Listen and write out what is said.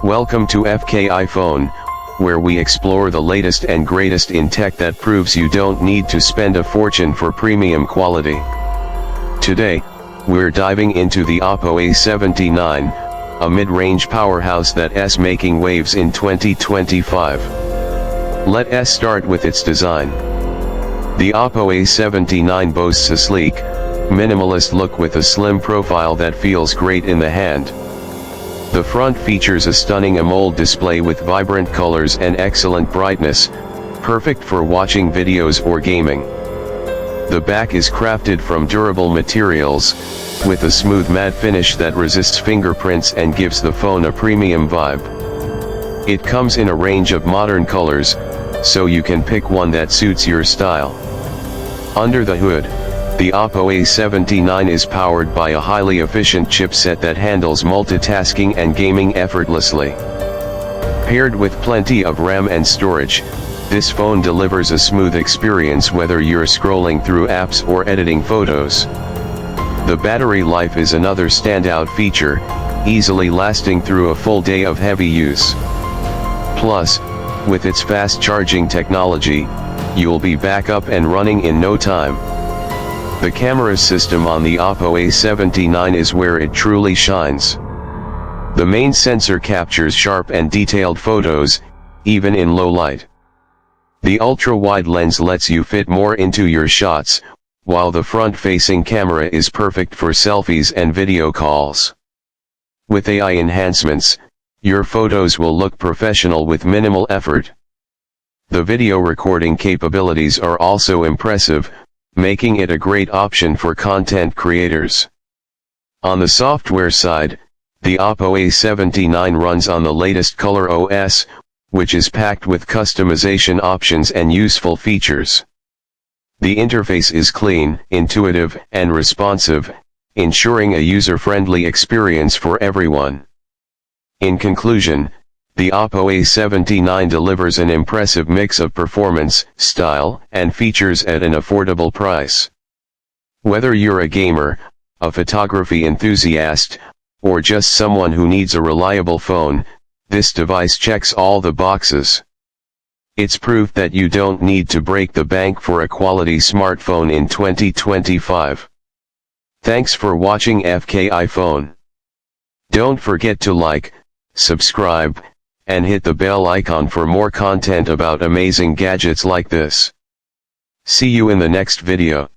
Welcome to FK iPhone, where we explore the latest and greatest in tech that proves you don't need to spend a fortune for premium quality. Today, we're diving into the Oppo A79, a mid-range powerhouse that's making waves in 2025. Let's start with its design. The Oppo A79 boasts a sleek, minimalist look with a slim profile that feels great in the hand. The front features a stunning AMOLED display with vibrant colors and excellent brightness, perfect for watching videos or gaming. The back is crafted from durable materials, with a smooth matte finish that resists fingerprints and gives the phone a premium vibe. It comes in a range of modern colors, so you can pick one that suits your style. Under the hood, the Oppo A79 is powered by a highly efficient chipset that handles multitasking and gaming effortlessly. Paired with plenty of RAM and storage, this phone delivers a smooth experience whether you're scrolling through apps or editing photos. The battery life is another standout feature, easily lasting through a full day of heavy use. Plus, with its fast charging technology, you'll be back up and running in no time. The camera system on the Oppo A79 is where it truly shines. The main sensor captures sharp and detailed photos, even in low light. The ultra-wide lens lets you fit more into your shots, while the front-facing camera is perfect for selfies and video calls. With AI enhancements, your photos will look professional with minimal effort. The video recording capabilities are also impressive, making it a great option for content creators. On the software side, the Oppo A79 runs on the latest Color OS, which is packed with customization options and useful features. The interface is clean, intuitive, and responsive, ensuring a user-friendly experience for everyone. In conclusion, the Oppo A79 delivers an impressive mix of performance, style, and features at an affordable price. Whether you're a gamer, a photography enthusiast, or just someone who needs a reliable phone, this device checks all the boxes. It's proof that you don't need to break the bank for a quality smartphone in 2025. Thanks for watching FK iPhone. Don't forget to like, subscribe, and hit the bell icon for more content about amazing gadgets like this. See you in the next video.